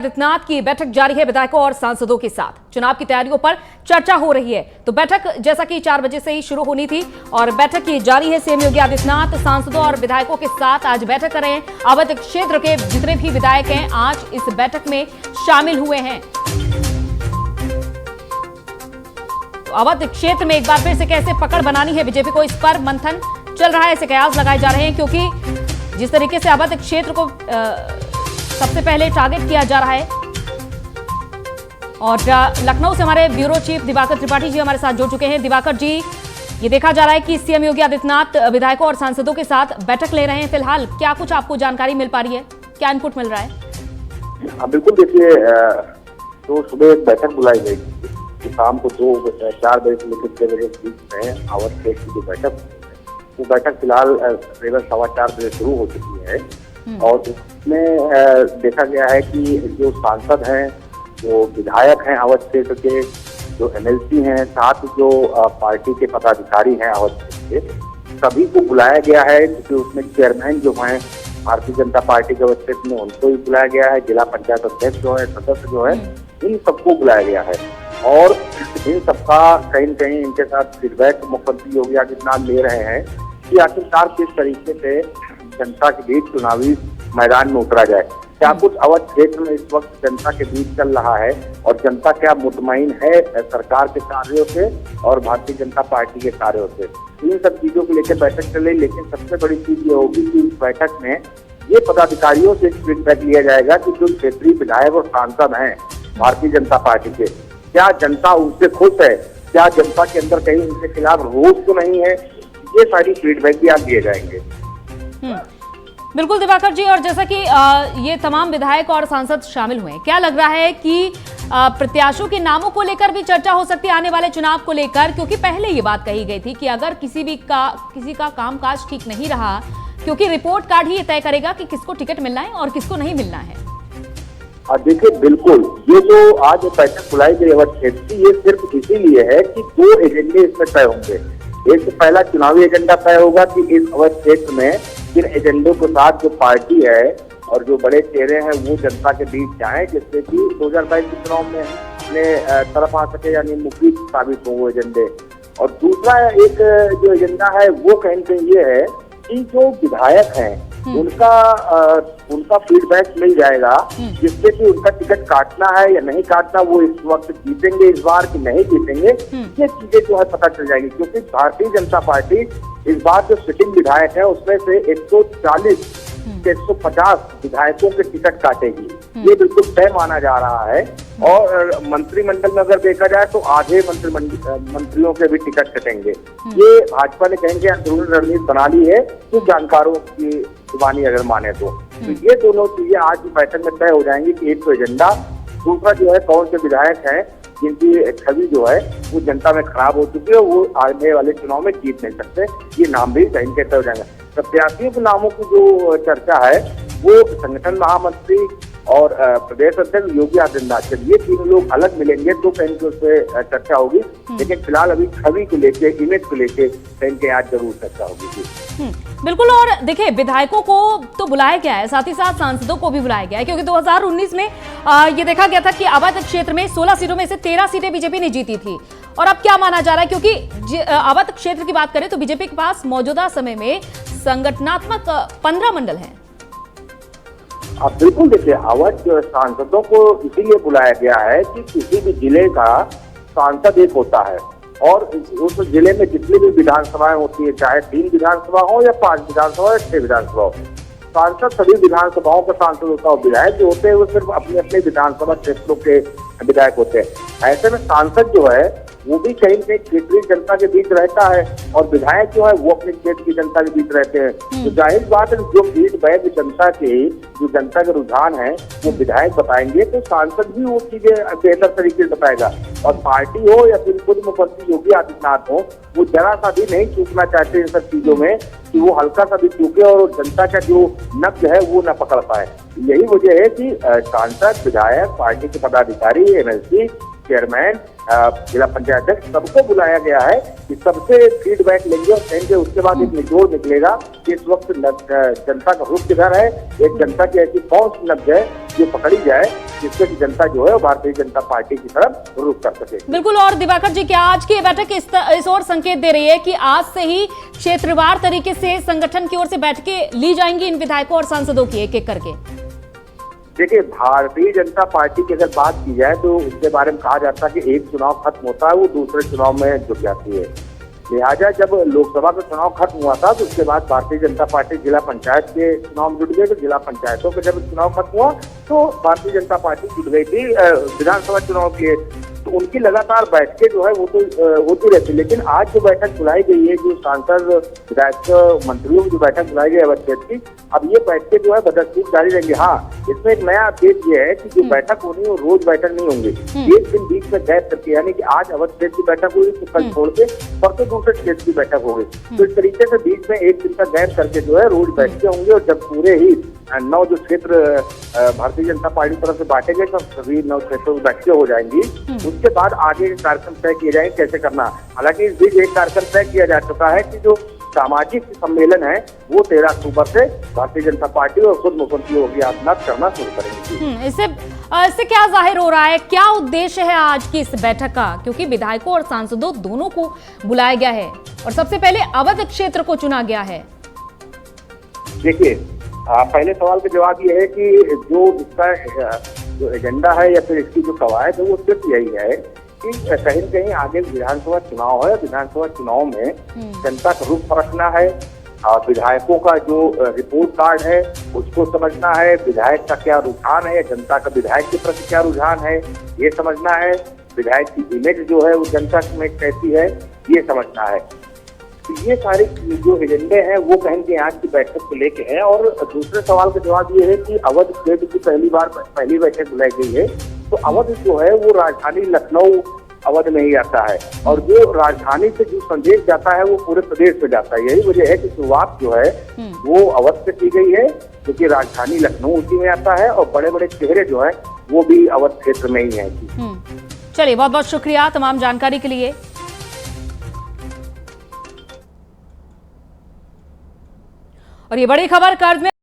आदित्यनाथ की बैठक जारी है विधायकों और सांसदों के साथ। चुनाव की तैयारियों पर चर्चा हो रही है। तो बैठक जैसा कि 4 बजे से ही शुरू होनी थी और बैठक की जारी है। सीएम योगी आदित्यनाथ सांसदों और विधायकों के साथ आज बैठक कर रहे हैं। अवध क्षेत्र के जितने भी विधायक हैं आज इस बैठक में शामिल हुए हैं। तो अवध क्षेत्र में एक बार फिर से कैसे पकड़ बनानी है बीजेपी को, इस पर मंथन चल रहा है। ऐसे कयास लगाए जा रहे हैं क्योंकि जिस तरीके से अवध क्षेत्र को सबसे पहले टारगेट किया जा रहा है। और लखनऊ से हमारे ब्यूरो चीफ दिवाकर त्रिपाठी जी हमारे साथ जुड़ चुके हैं। दिवाकर जी, ये देखा जा रहा है कि सीएम योगी आदित्यनाथ विधायकों और सांसदों के साथ बैठक ले रहे हैं। फिलहाल क्या कुछ आपको जानकारी मिल पा रही है, क्या इनपुट मिल रहा है? बिल्कुल, देखिए तो सुबह एक बैठक बुलाई गई थी शाम को 4 बजे से लेकर 6 बजे के बीच में अवध क्षेत्र की जो बैठक, वो बैठक फिलहाल करीबन 4:15 बजे शुरू हो चुकी है। और इसमें देखा गया है कि जो सांसद हैं, जो विधायक हैं अवध क्षेत्र के, जो एमएलसी हैं, साथ जो पार्टी के पदाधिकारी हैं अवध क्षेत्र के, सभी को बुलाया गया है। क्योंकि उसमें चेयरमैन जो हैं भारतीय जनता पार्टी के अवध क्षेत्र में, उनको भी बुलाया गया है। जिला पंचायत अध्यक्ष जो है, सदस्य जो है, इन सबको बुलाया गया है। और इन सबका कहीं न कहीं इनके साथ फीडबैक मुख्यमंत्री योगी आदित्यनाथ ले रहे हैं कि आखिरकार किस तरीके से जनता के बीच चुनावी मैदान में उतरा जाए। क्या कुछ अवध क्षेत्र में इस वक्त जनता के बीच चल रहा है और जनता क्या मुतमईन है सरकार के कार्यों से और भारतीय जनता पार्टी के कार्यों से, इन सब चीजों को लेकर बैठक चल रही। लेकिन सबसे बड़ी चीज ये होगी कि इस बैठक में ये पदाधिकारियों से फीडबैक लिया जाएगा कि जो क्षेत्रीय विधायक और सांसद हैं भारतीय जनता पार्टी के, क्या जनता उनसे खुश है, क्या जनता के अंदर कहीं उनके खिलाफ रोष तो नहीं है। ये सारी फीडबैक भी आज दिए जाएंगे। बिल्कुल दिवाकर जी, और जैसा कि ये तमाम विधायक और सांसद शामिल हुए हैं, क्या लग रहा है कि प्रत्याशियों के नामों को लेकर भी चर्चा हो सकती है आने वाले चुनाव को लेकर? क्योंकि पहले ये बात कही गई थी कि अगर किसी का कामकाज ठीक नहीं रहा, क्योंकि रिपोर्ट कार्ड ही ये तय करेगा कि किसको टिकट मिलना है और किसको नहीं मिलना है। देखिए, बिल्कुल, ये जो आज बैठक बुलाई गई अवध क्षेत्र की, ये सिर्फ इसीलिए है कि 2 एजेंडे इसमें तय होंगे। एक तो पहला चुनावी एजेंडा तय होगा कि इस अवध क्षेत्र में किन एजेंडों के साथ जो पार्टी है और जो बड़े चेहरे हैं वो जनता के बीच जाएं, जिससे कि 2022 के चुनाव में अपने तरफ आ सके, यानी मुफीद साबित हो वो एजेंडे। और दूसरा एक जो एजेंडा है वो कहीं न कहीं ये है कि जो विधायक हैं उनका फीडबैक मिल जाएगा, जिससे कि उनका टिकट काटना है या नहीं काटना, वो इस वक्त जीतेंगे इस बार कि नहीं जीतेंगे, ये चीजें जो है पता चल जाएगी। क्योंकि भारतीय जनता पार्टी इस बार जो सिटिंग विधायक है उसमें से 140 से 150 विधायकों के टिकट काटेगी, ये बिल्कुल तय माना जा रहा है। और मंत्रिमंडल में अगर देखा जाए तो आधे मंत्रियों के भी टिकट कटेंगे। ये भाजपा ने कहेंगे अंदरूनी रणनीति बना ली है, तो जानकारों की जुबानी अगर माने तो ये दोनों चीजें आज की बैठक में तय हो जाएंगी कि एक तो एजेंडा, दूसरा जो है कौन से विधायक हैं जिनकी छवि जो है वो जनता में खराब हो चुकी है, वो आने वाले चुनाव में जीत नहीं सकते। ये नाम भी कहीं तय हो जाएंगे। प्रत्याशियों के नामों की जो चर्चा है वो संगठन महामंत्री और प्रदेश अध्यक्ष योगी आदित्यनाथ, ये तीनों लोग अलग मिलेंगे तो कहीं उस पर चर्चा होगी। लेकिन फिलहाल अभी छवि को लेके, इमेज को लेके कहीं आज जरूर चर्चा होगी। बिल्कुल, और देखिए विधायकों को तो बुलाया गया है, साथ ही साथ सांसदों को भी बुलाया गया है, क्योंकि 2019 में ये देखा गया था कि अवध क्षेत्र में 16 सीटों में से 13 सीटें बीजेपी ने जीती थी। और अब क्या माना जा रहा है, क्योंकि अवध क्षेत्र की बात करें तो बीजेपी के पास मौजूदा समय में संगठनात्मक 15 मंडल हैं। अब बिल्कुल, देखिए, अवध सांसदों को इसीलिए बुलाया गया है कि किसी भी जिले का सांसद एक होता है और उस जिले में जितनी भी विधानसभाएं होती है, चाहे 3 विधानसभा हो या 5 विधानसभा या 6 विधानसभा हो, सांसद सभी विधानसभाओं का सांसद होता है। विधायक जो होते हैं वो सिर्फ अपने अपने विधानसभा क्षेत्रों के विधायक होते हैं। ऐसे में सांसद जो है वो भी कहीं न कहीं क्षेत्रीय जनता के बीच रहता है और विधायक जो है वो अपने क्षेत्र की जनता के बीच रहते हैं। तो जाहिर बात है, जो फीडबैक जनता के रुझान है वो विधायक बताएंगे तो सांसद भी वो चीजें बेहतर तरीके से बताएगा। और पार्टी हो या फिर खुद मुख्यमंत्री योगी आदित्यनाथ हो, वो जरा सा भी नहीं चूकना चाहते इन सब चीजों में कि वो हल्का सा भी चूके और जनता का जो नब्ज है वो न पकड़ पाए। यही वजह है कि सांसद, विधायक, पार्टी के पदाधिकारी, एमएलसी चेयरमैन, जिला पंचायत अध्यक्ष, सबको बुलाया गया है कि सबसे फीडबैक लेंगे और कहेंगे, उसके बाद एक निचोड़ निकलेगा कि इस वक्त जनता का रुख किधर है, एक जनता की ऐसी कौन सी नब्ज है जो पकड़ी जाए जिससे कि जनता जो है वो भारतीय जनता पार्टी की तरफ रुख कर सके। बिल्कुल। और दिवाकर जी, क्या आज की ये बैठक इस ओर संकेत दे रही है कि आज से ही क्षेत्रवार तरीके से संगठन की ओर से बैठकें ली जाएंगी इन विधायकों और सांसदों की एक एक करके? देखिए, भारतीय जनता पार्टी की अगर बात की जाए तो उसके बारे में कहा जाता है कि एक चुनाव खत्म होता है वो दूसरे चुनाव में जुट जाती है। लिहाजा जब लोकसभा का चुनाव खत्म हुआ था तो उसके बाद भारतीय जनता पार्टी जिला पंचायत के चुनाव में जुट गई। तो जिला पंचायतों का जब चुनाव खत्म हुआ तो भारतीय जनता पार्टी जुट गई थी विधानसभा चुनाव के लिए। तो उनकी लगातार बैठकें जो है वो तो होती रहती। लेकिन आज जो बैठक बुलाई गई है, जो सांसद, विधायक, मंत्रियों की जो बैठक बुलाई गई है अवध क्षेत्र की, अब ये बैठकें जो है बदस्तूर जारी रहेंगी। हाँ, इसमें एक नया अपडेट ये है कि जो बैठक होनी है वो रोज बैठक नहीं होंगी, एक दिन बीच में गैप करके, यानी कि आज अवध क्षेत्र की बैठक हुई तो कल छोड़ के परसों दूसरे क्षेत्र की बैठक होगी। तो इस तरीके से बीच में एक दिन का गैप करके जो है रोज बैठकें होंगी। और जब पूरे ही 9 जो क्षेत्र भारतीय जनता पार्टी की तरफ से बांटे गए, तब सभी 9 क्षेत्रों में बैठकें हो जाएंगी। उसके बाद आगे के कार्यक्रम तय किए जाएंगे कैसे करना। हालांकि इस बीच एक कार्यक्रम तय किया जा चुका है कि जो सामाजिक सम्मेलन है वो 13 अक्टूबर से भारतीय जनता पार्टी और खुद मुख्यमंत्री योगी आदित्यनाथ करना शुरू करेंगे। इससे क्या जाहिर हो रहा है, क्या उद्देश्य है आज की इस बैठक का? क्योंकि विधायकों और सांसदों दोनों को बुलाया गया है और सबसे पहले अवध क्षेत्र को चुना गया है। देखिए, पहले सवाल का जवाब ये है कि जो इसका जो एजेंडा है या फिर इसकी जो कवायद है वो सिर्फ यही है कि कहीं न कहीं आगे विधानसभा चुनाव है, विधानसभा चुनाव में जनता का रुख परखना है, विधायकों का जो रिपोर्ट कार्ड है उसको समझना है, विधायक का क्या रुझान है, जनता का विधायक के प्रति क्या रुझान है ये समझना है, विधायक की इमेज जो है वो जनता में कैसी है ये समझना है। तो ये सारे जो एजेंडे हैं वो कहीं के आज की बैठक को लेके हैं। और दूसरे सवाल का जवाब ये है कि अवध क्षेत्र की पहली बैठक बुलाई गई है, तो अवध जो है वो राजधानी लखनऊ अवध में ही आता है और जो राजधानी से जो संदेश जाता है वो पूरे प्रदेश में जाता है। यही वजह है कि शुरुआत जो है वो अवध से की गई है, क्योंकि राजधानी लखनऊ उसी में आता है और बड़े बड़े चेहरे जो है वो भी अवध क्षेत्र में ही है। चलिए, बहुत बहुत शुक्रिया तमाम जानकारी के लिए। और ये बड़ी खबर कर्ज में